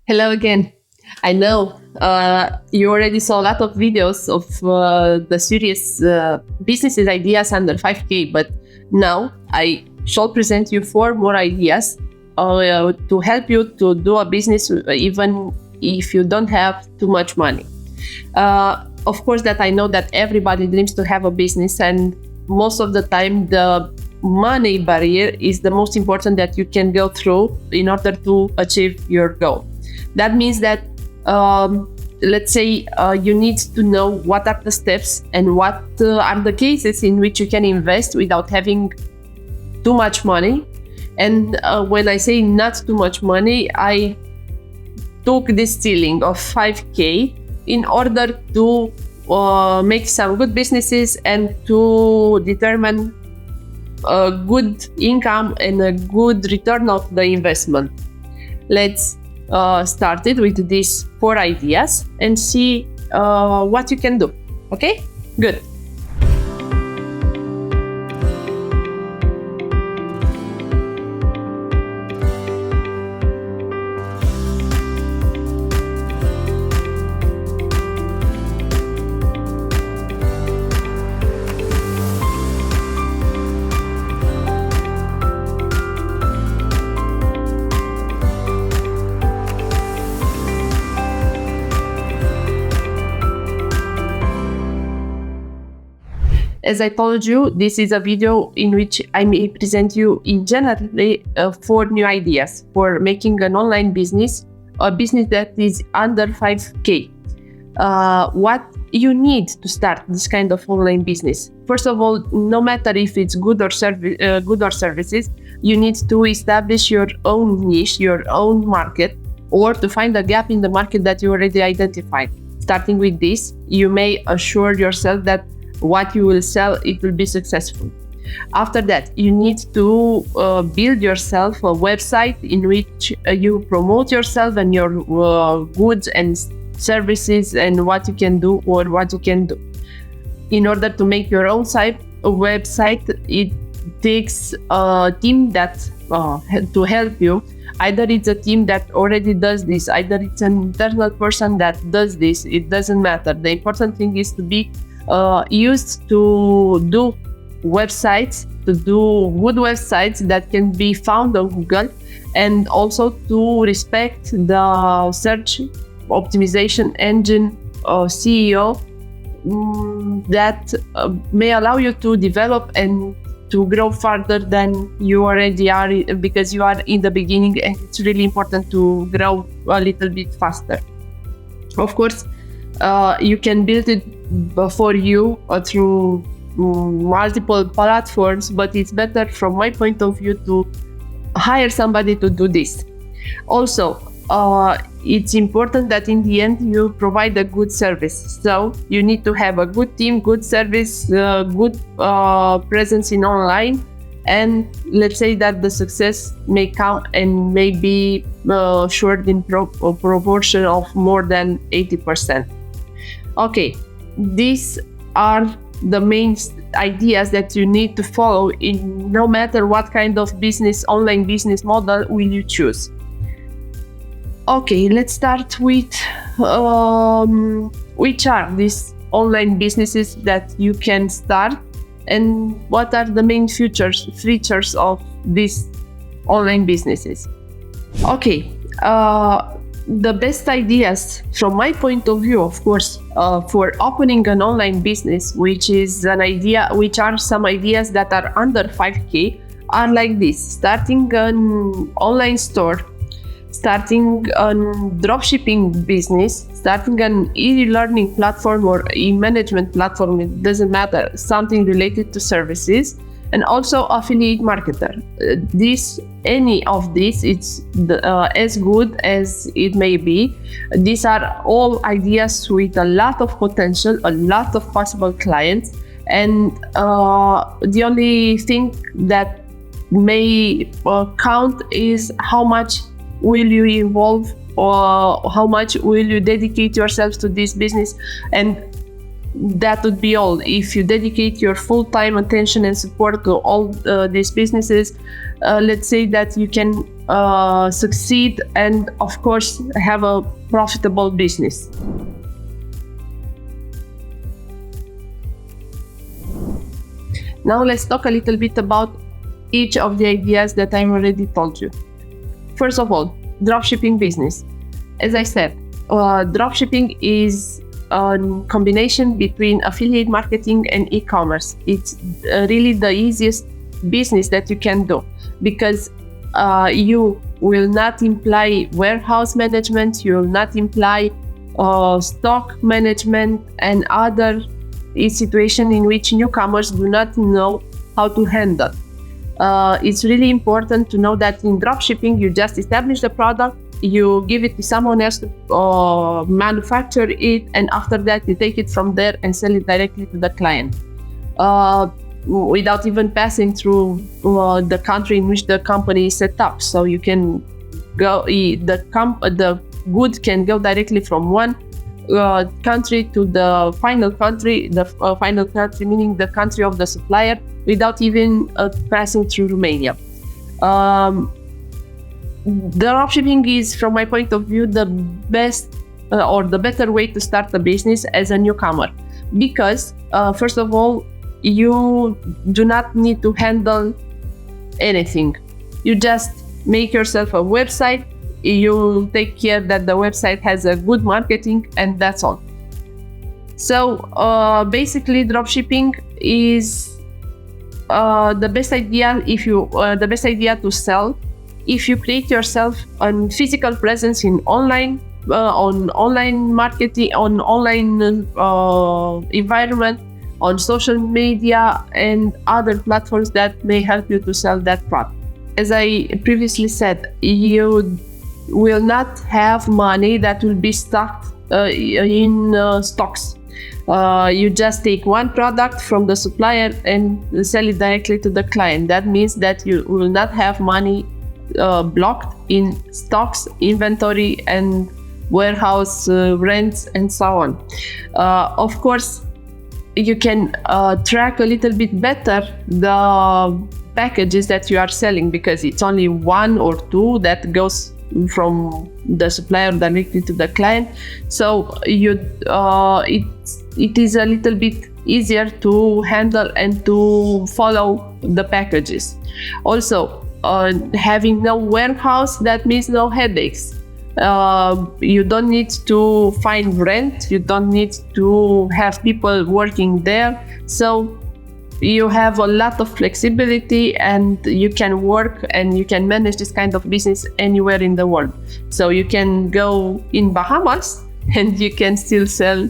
Hello again. I know you already saw a lot of videos of the serious businesses ideas under 5K, but now I shall present you 4 more ideas to help you to do a business even if you don't have too much money. Of course, that I know that everybody dreams to have a business, and most of the time the money barrier is the most important that you can go through in order to achieve your goal. That means that let's say you need to know what are the steps and what are the cases in which you can invest without having too much money. And when I say not too much money, I took this ceiling of 5K in order to make some good businesses and to determine a good income and a good return of the investment. Let's start it with these 4 ideas and see what you can do. Okay? Good. As I told you, this is a video in which I may present you in generally 4 new ideas for making an online business, a business that is under 5K. What you need to start this kind of online business? First of all, no matter if it's good or services, you need to establish your own niche, your own market, or to find a gap in the market that you already identified. Starting with this, you may assure yourself that what you will sell, it will be successful. After that, you need to build yourself a website in which you promote yourself and your goods and services and what you can do or what you can do. In order to make your own website, it takes a team that to help you. Either it's a team that already does this, either it's an internal person that does this. It doesn't matter. The important thing is to be used to do websites, to do good websites that can be found on Google, and also to respect the search optimization engine CEO that may allow you to develop and to grow further than you already are, because you are in the beginning and it's really important to grow a little bit faster. Of course, you can build it for you through multiple platforms, but it's better from my point of view to hire somebody to do this. Also, it's important that in the end you provide a good service. So you need to have a good team, good service, good presence in online, and let's say that the success may come and may be assured in proportion of more than 80%. Okay, these are the main ideas that you need to follow in no matter what kind of business, online business model will you choose. Okay, let's start with which are these online businesses that you can start and what are the main features of these online businesses. Okay, the best ideas from my point of view, of course, for opening an online business, which are some ideas that are under 5K, are like this: starting an online store, starting a dropshipping business, starting an e-learning platform or e-management platform, it doesn't matter, something related to services, and also affiliate marketer. Any of this, it's as good as it may be. These are all ideas with a lot of potential, a lot of possible clients, and the only thing that may count is how much will you involve or how much will you dedicate yourselves to this business, and that would be all. If you dedicate your full-time attention and support to all these businesses, let's say that you can succeed and of course have a profitable business. Now let's talk a little bit about each of the ideas that I already told you. First of all, dropshipping business. As I said, dropshipping is a combination between affiliate marketing and e-commerce. It's really the easiest business that you can do, because you will not imply warehouse management, you will not imply stock management and other situation in which newcomers do not know how to handle. It's really important to know that in dropshipping, you just establish the product, you give it to someone else to manufacture it, and after that you take it from there and sell it directly to the client, without even passing through the country in which the company is set up. So you can go, the good can go directly from one country to the final country, meaning the country of the supplier, without even passing through Romania. Dropshipping is, from my point of view, the best or the better way to start a business as a newcomer, because first of all, you do not need to handle anything. You just make yourself a website, you take care that the website has a good marketing, and that's all. So basically dropshipping is the best idea to sell if you create yourself a physical presence in online marketing, on online environment, on social media and other platforms that may help you to sell that product. As I previously said, you will not have money that will be stuck in stocks. You just take one product from the supplier and sell it directly to the client. That means that you will not have money blocked in stocks, inventory and warehouse rents and so on. Of course, you can track a little bit better the packages that you are selling, because it's only one or two that goes from the supplier directly to the client. So it is a little bit easier to handle and to follow the packages. Also, having no warehouse, that means no headaches. You don't need to find rent, you don't need to have people working there, so you have a lot of flexibility and you can work and you can manage this kind of business anywhere in the world. So you can go in Bahamas and you can still sell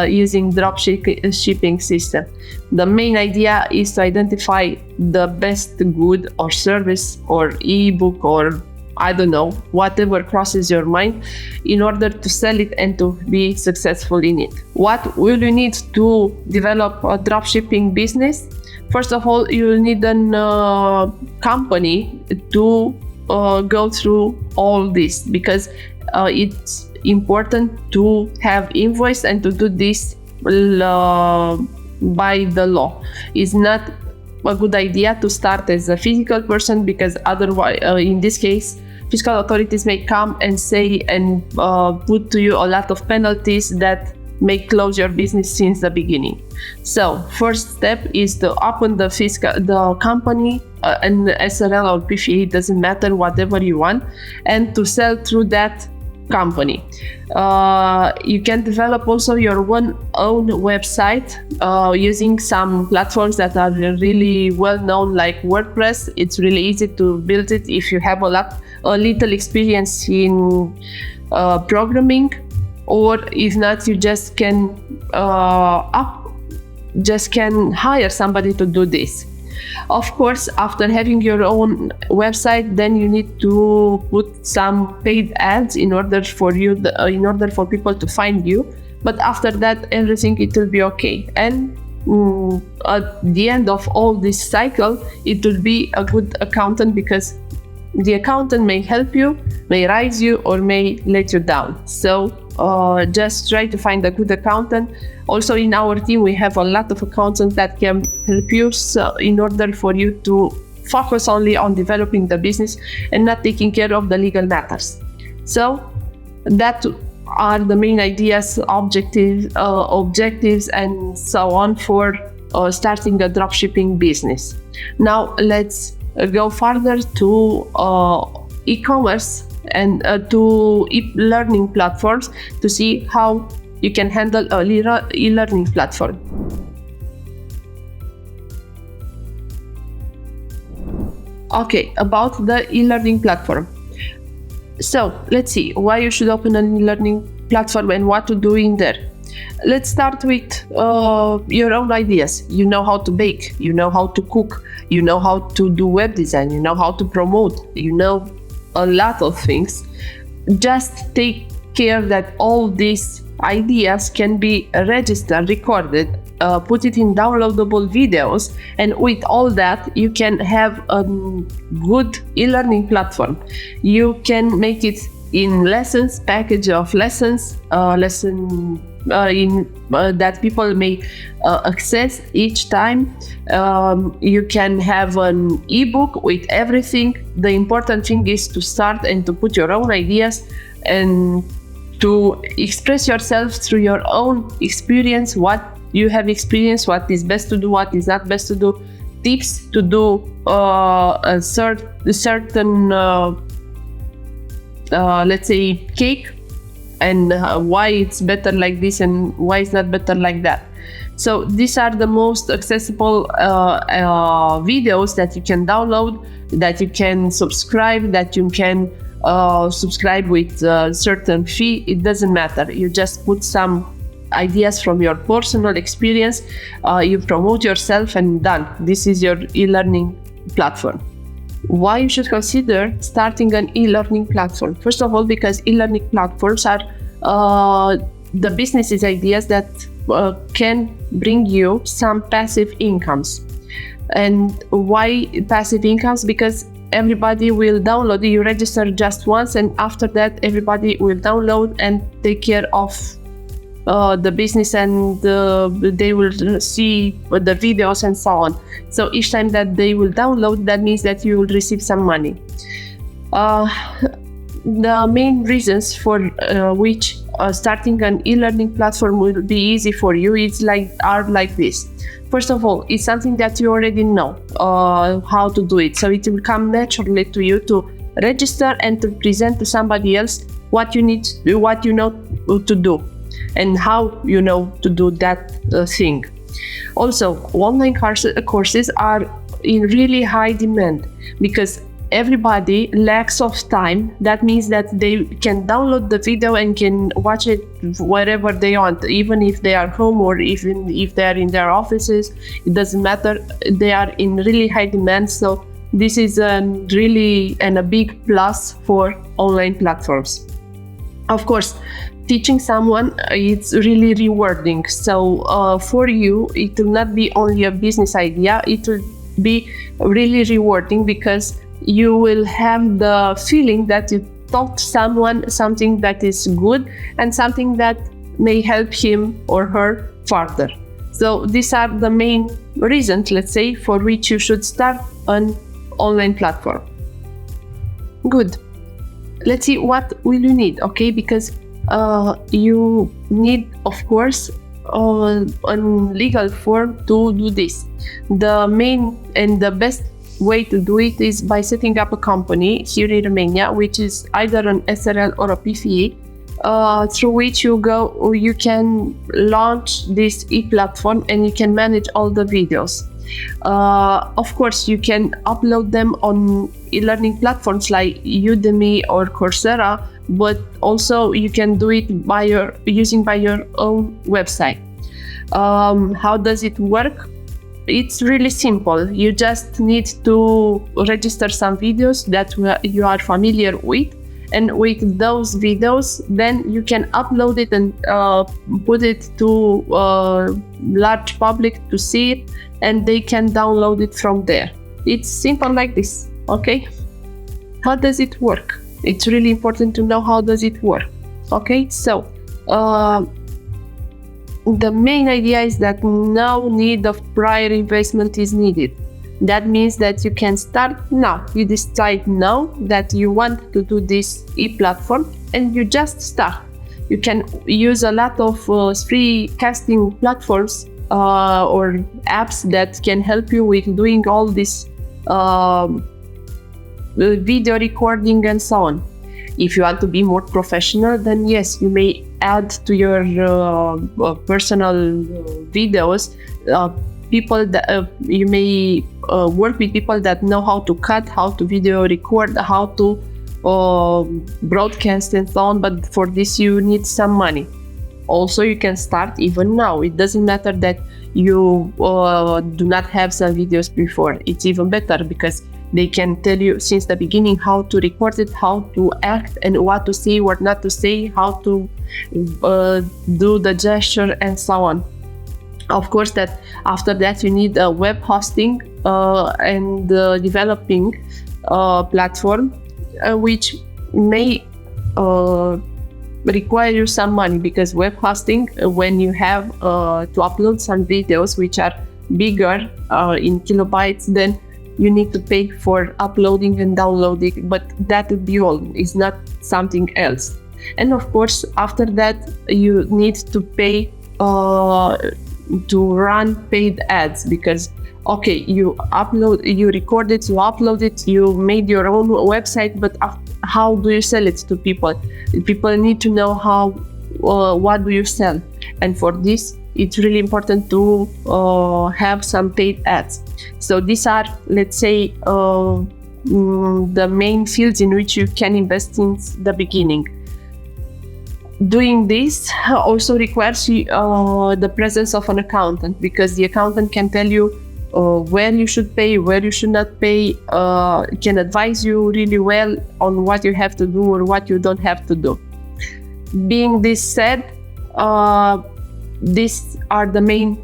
using dropshipping system. The main idea is to identify the best good or service or ebook or I don't know, whatever crosses your mind, in order to sell it and to be successful in it. What will you need to develop a dropshipping business? First of all, you will need a company to go through all this, because it's important to have invoice and to do this by the law. It's not a good idea to start as a physical person, because otherwise, in this case, fiscal authorities may come and say and put to you a lot of penalties that may close your business since the beginning. So first step is to open the company, an SRL or PFE, doesn't matter, whatever you want, and to sell through that company. You can develop also your own website using some platforms that are really well known, like WordPress. It's really easy to build it if you have a little experience in programming, or if not, you just can hire somebody to do this. Of course, after having your own website, then you need to put some paid ads in order for people to find you. But after that, everything, it will be okay. And at the end of all this cycle, it will be a good accountant, because the accountant may help you, may rise you, or may let you down. So just try to find a good accountant. Also, in our team, we have a lot of accountants that can help you, so in order for you to focus only on developing the business and not taking care of the legal matters. So that are the main ideas, objectives, and so on for starting a dropshipping business. Now let's go further to e-commerce and to e-learning platforms to see how you can handle a e-learning platform. Okay, about the e-learning platform. So let's see why you should open an e-learning platform and what to do in there. Let's start with your own ideas. You know how to bake, you know how to cook, you know how to do web design, you know how to promote, you know a lot of things. Just take care that all these ideas can be registered, recorded, put it in downloadable videos, and with all that you can have a good e-learning platform. You can make it in lessons, package of lessons, that people may access each time. You can have an ebook with everything. The important thing is to start and to put your own ideas and to express yourself through your own experience, what you have experienced, what is best to do, what is not best to do, tips to do a certain let's say cake, and why it's better like this and why it's not better like that. So these are the most accessible videos that you can download, that you can subscribe, that you can subscribe with a certain fee. It doesn't matter. You just put some ideas from your personal experience, you promote yourself, and done. This is your e-learning platform. Why you should consider starting an e-learning platform? First of all, because e-learning platforms are the businesses ideas that can bring you some passive incomes. And why passive incomes? Because everybody will download. You register just once, and after that everybody will download and take care of the business, and they will see the videos and so on. So each time that they will download, that means that you will receive some money. The main reasons for which starting an e-learning platform will be easy for you are like this. First of all, it's something that you already know how to do it, so it will come naturally to you to register and to present to somebody else what you need to do, what you know to do, and how you know to do that thing. Also, online courses are in really high demand because everybody lacks of time. That means that they can download the video and can watch it wherever they want, even if they are home or even if they are in their offices. It doesn't matter. They are in really high demand. So this is really a big plus for online platforms. Of course, teaching someone, it's really rewarding. So for you, it will not be only a business idea. It will be really rewarding because you will have the feeling that you taught someone something that is good and something that may help him or her further. So these are the main reasons, let's say, for which you should start an online platform. Good. Let's see, what will you need, okay? Because you need, of course, a legal form to do this. The main and the best way to do it is by setting up a company here in Romania, which is either an SRL or a PFE, through which you can launch this e-platform and you can manage all the videos. Of course, you can upload them on e-learning platforms like Udemy or Coursera, but also you can do it using your own website. How does it work? It's really simple. You just need to register some videos that you are familiar with, and with those videos, then you can upload it and put it to large public to see it, and they can download it from there. It's simple like this, okay? How does it work? It's really important to know how does it work, okay? So the main idea is that no need of prior investment is needed. That means that you can start now. You decide now that you want to do this e-platform and you just start. You can use a lot of free casting platforms or apps that can help you with doing all this video recording and so on. If you want to be more professional, then yes, you may add to your personal videos people that you may work with people that know how to cut, how to video record, how to broadcast and so on, but for this you need some money. Also, you can start even now. It doesn't matter that you do not have some videos before. It's even better because they can tell you since the beginning how to record it, how to act and what to say, what not to say, how to do the gesture and so on. Of course, that after that you need a web hosting and developing platform, which may require you some money, because web hosting, when you have to upload some videos which are bigger in kilobytes, then you need to pay for uploading and downloading, but that would be all. It's not something else. And of course, after that, you need to pay to run paid ads, because okay, you record it, you upload it, you made your own website, but how do you sell it to people? People need to know how what do you sell, and for this it's really important to have some paid ads. So these are, let's say, the main fields in which you can invest in the beginning. Doing this also requires the presence of an accountant, because the accountant can tell you where you should pay, where you should not pay, can advise you really well on what you have to do or what you don't have to do. Being this said, these are the main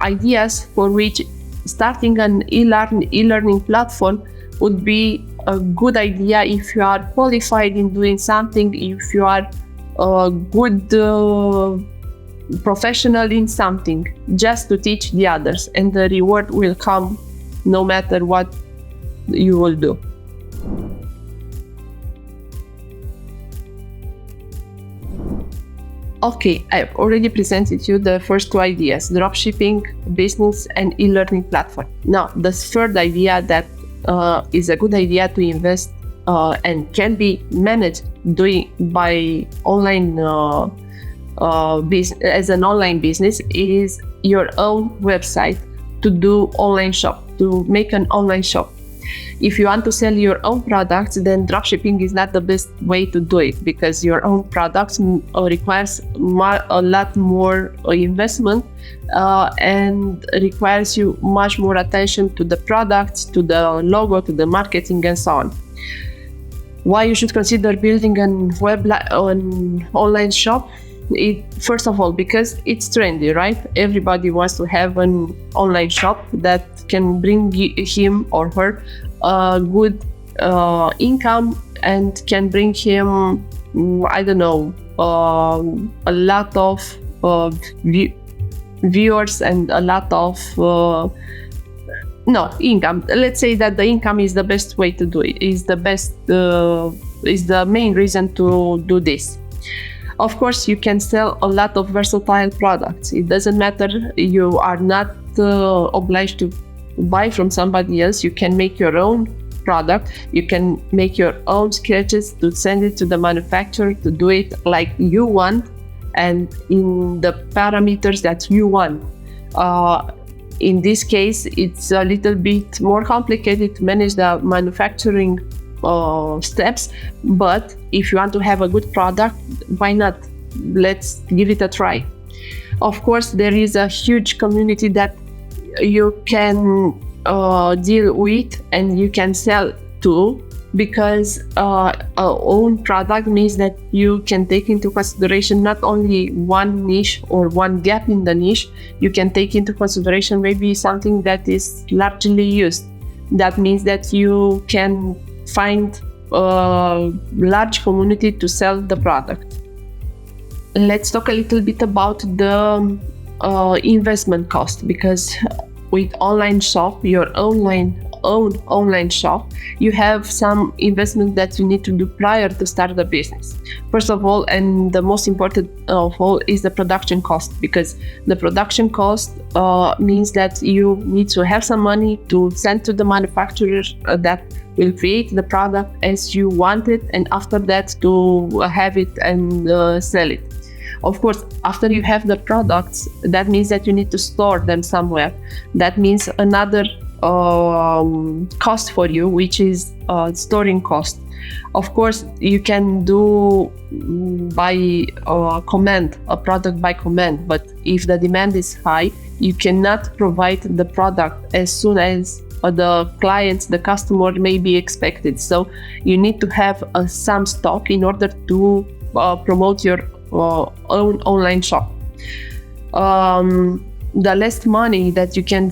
ideas for which starting an e-learning platform would be a good idea if you are qualified in doing something, if you are a good professional in something, just to teach the others, and the reward will come no matter what you will do. Okay, I've already presented you the first two ideas: dropshipping business and e-learning platform. Now, the third idea that is a good idea to invest and can be managed by online business, as an online business, is your own website to do online shop, to make an online shop. If you want to sell your own products, then dropshipping is not the best way to do it, because your own products requires a lot more investment and requires you much more attention to the products, to the logo, to the marketing and so on. Why you should consider building an online shop? First of all, because it's trendy, right? Everybody wants to have an online shop that can bring him or her a good income and can bring him, I don't know, a lot of viewers and a lot of income. Let's say that the income is the best way to do it, is the main reason to do this. Of course, you can sell a lot of versatile products. It doesn't matter, you are not obliged to buy from somebody else. You can make your own product, you can make your own sketches to send it to the manufacturer to do it like you want and in the parameters that you want. In this case, it's a little bit more complicated to manage the manufacturing steps, but if you want to have a good product, why not? Let's give it a try. Of course, there is a huge community that you can deal with and you can sell to, because our own product means that you can take into consideration not only one niche or one gap in the niche, you can take into consideration maybe something that is largely used. That means that you can find a large community to sell the product. Let's talk a little bit about the investment cost, because with online shop, your own online shop, you have some investment that you need to do prior to start the business. First of all, and the most important of all, is the production cost, because the production cost means that you need to have some money to send to the manufacturer that will create the product as you want it, and after that to have it and sell it. Of course, after you have the products, that means that you need to store them somewhere. That means another cost for you, which is storing cost. Of course, you can do by command, a product by command, but if the demand is high, you cannot provide the product as soon as the clients, the customer may be expected. So you need to have some stock in order to promote your own online shop. The less money that you can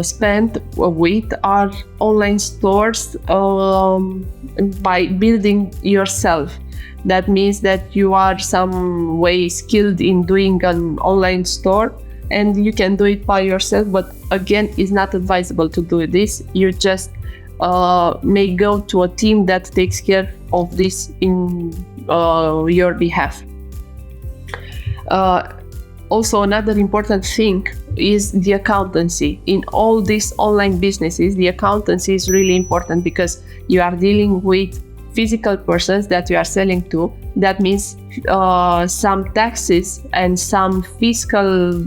spend with our online stores by building yourself. That means that you are some way skilled in doing an online store and you can do it by yourself, but again, it's not advisable to do this. You just may go to a team that takes care of this in your behalf. Also, another important thing is the accountancy. In all these online businesses, the accountancy is really important because you are dealing with physical persons that you are selling to. That means some taxes and some fiscal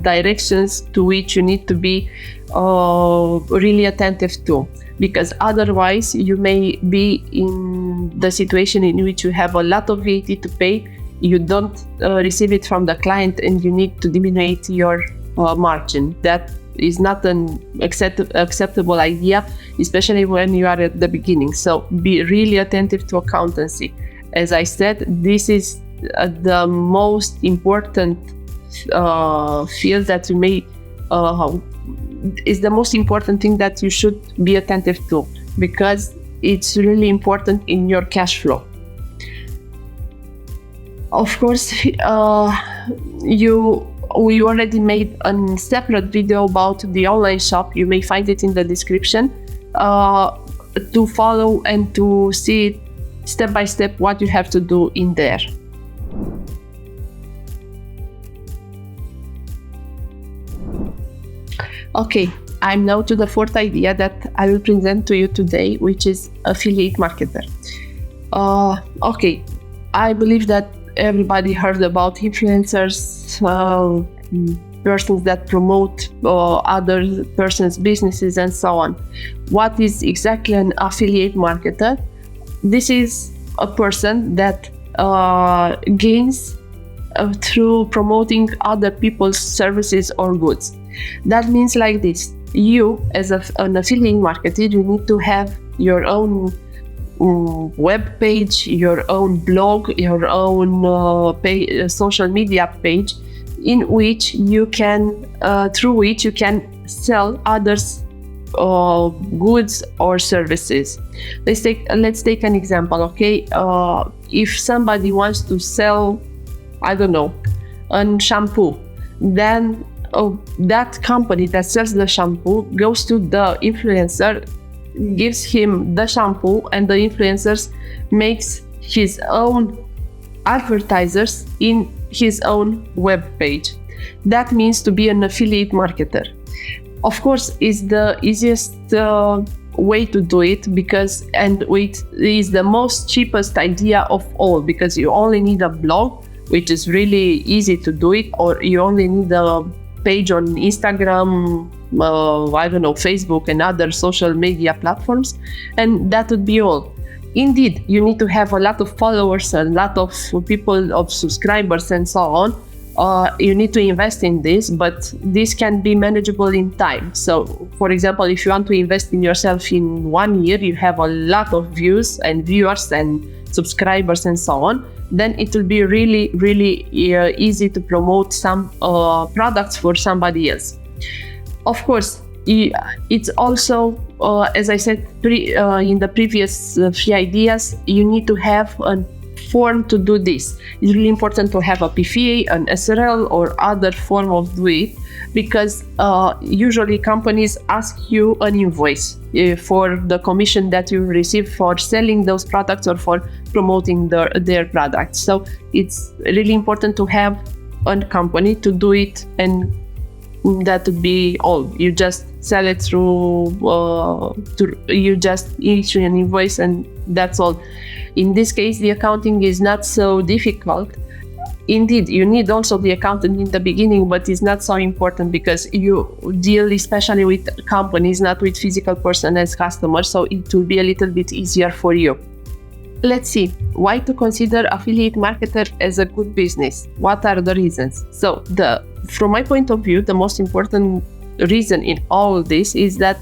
directions to which you need to be really attentive to, because otherwise you may be in the situation in which you have a lot of VAT to pay, you don't receive it from the client, and you need to diminish your margin. That is not an acceptable idea, especially when you are at the beginning. So be really attentive to accountancy. As I said, this is the most important field that you may is the most important thing that you should be attentive to, because it's really important in your cash flow. Of course, we already made a separate video about the online shop. You may find it in the description to follow and to see step by step what you have to do in there. Okay, I'm now to the fourth idea that I will present to you today, which is affiliate marketer. Okay, I believe that everybody heard about influencers, persons that promote other persons' businesses and so on. What is exactly an affiliate marketer? This is a person that gains through promoting other people's services or goods. That means like this: you, as an affiliate marketer, you need to have your own web page, your own blog, your own social media page, in which you can, through which you can sell others' goods or services. Let's take an example. Okay, if somebody wants to sell, I don't know, a shampoo, then that company that sells the shampoo goes to the influencer, gives him the shampoo, and the influencers makes his own advertisers in his own web page. That means to be an affiliate marketer. Of course, is the easiest way to do it, because it is the most cheapest idea of all, because you only need a blog, which is really easy to do it, or you only need a page on Instagram, I don't know, Facebook and other social media platforms, and that would be all. Indeed, you need to have a lot of followers, a lot of people, of subscribers and so on. You need to invest in this, but this can be manageable in time. So, for example, if you want to invest in yourself in 1 year, you have a lot of views and viewers and subscribers and so on, then it will be really, really easy to promote some products for somebody else. Of course, it's also, as I said in the previous few ideas, you need to have a form to do this. It's really important to have a PFA, an SRL, or other form of do it, because usually companies ask you an invoice for the commission that you receive for selling those products or for promoting their products. So it's really important to have a company to do it, and that would be all. You just sell it through, you just issue an invoice, and that's all. In this case, the accounting is not so difficult. Indeed, you need also the accountant in the beginning, but it's not so important because you deal especially with companies, not with physical person as customers, so it will be a little bit easier for you. Let's see, why to consider affiliate marketer as a good business? What are the reasons? So from my point of view, the most important reason in all this is that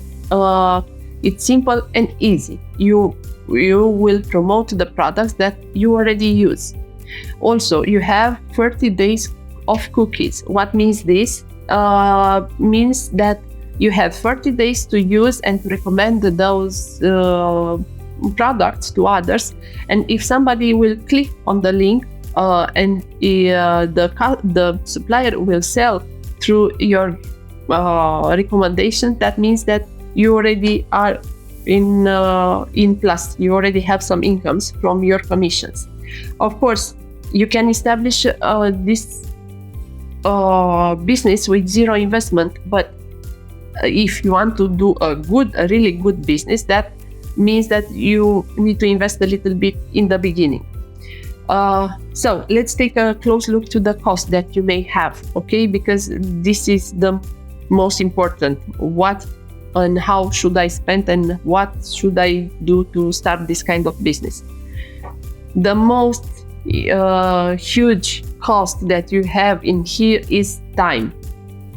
it's simple and easy. You will promote the products that you already use. Also, you have 30 days of cookies. What means this? Means that you have 30 days to use and to recommend those products to others. And if somebody will click on the link and the supplier will sell through your recommendation, that means that you already are in plus. You already have some incomes from your commissions. Of course, you can establish this business with zero investment, but if you want to do a really good business, that means that you need to invest a little bit in the beginning. So let's take a close look to the cost that you may have, okay? Because this is the most important. What and how should I spend, and what should I do to start this kind of business? The most huge cost that you have in here is time.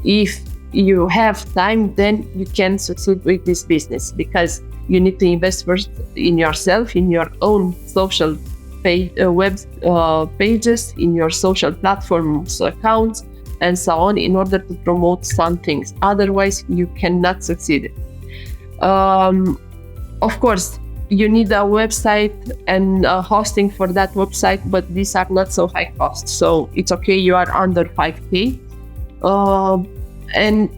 If you have time, then you can succeed with this business, because you need to invest first in yourself, in your own social web pages, in your social platforms, accounts, and so on, in order to promote some things. Otherwise, you cannot succeed. Of course, you need a website and hosting for that website, but these are not so high cost. So it's okay, you are under 5K. And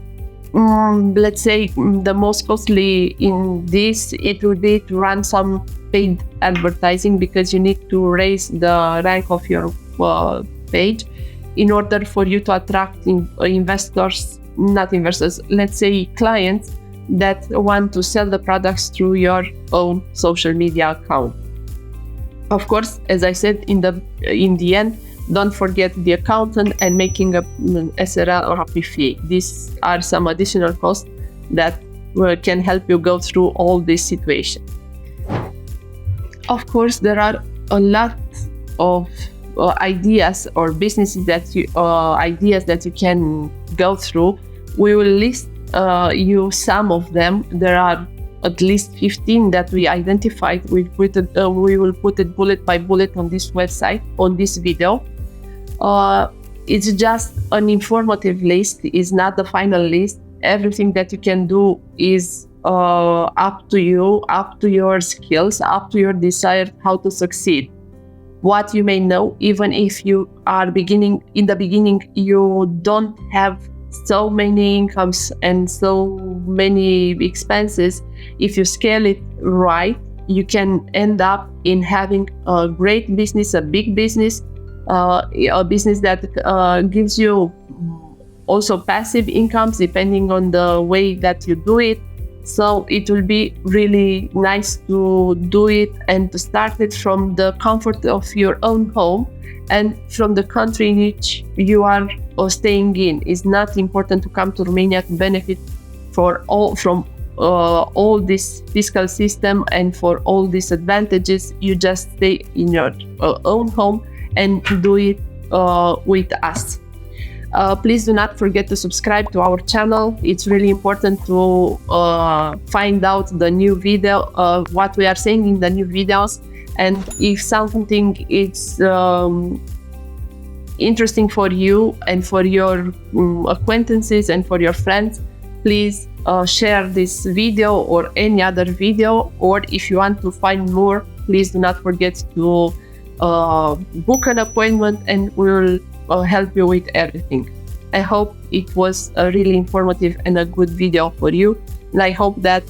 let's say the most costly in this, it would be to run some paid advertising, because you need to raise the rank of your page in order for you to attract let's say clients that want to sell the products through your own social media account. Of course, as I said, in the end, don't forget the accountant and making a SRL or a PFA. These are some additional costs that can help you go through all this situation. Of course, there are a lot of ideas or businesses that you can go through. We will list you some of them. There are at least 15 that we identified. We will put it bullet by bullet on this website, on this video. It's just an informative list. It's not the final list. Everything that you can do is up to you, up to your skills, up to your desire how to succeed. What you may know, even if you are in the beginning, you don't have so many incomes and so many expenses. If you scale it right, you can end up in having a great business, a big business, a business that gives you also passive incomes depending on the way that you do it. So it will be really nice to do it and to start it from the comfort of your own home and from the country in which you are staying in. It's not important to come to Romania to benefit from all this fiscal system and for all these advantages. You just stay in your own home and do it with us. Please do not forget to subscribe to our channel. It's really important to find out the new video, what we are saying in the new videos. And if something is interesting for you and for your acquaintances and for your friends, please share this video or any other video. Or if you want to find more, please do not forget to book an appointment, and we will help you with everything. I hope it was a really informative and a good video for you. And I hope that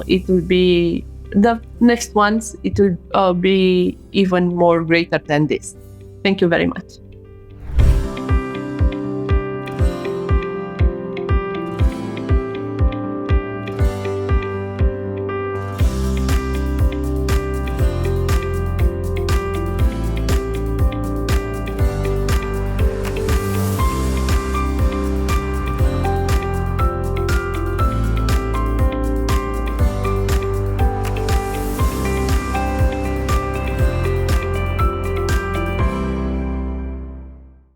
it will be the next ones. It will be even more greater than this. Thank you very much.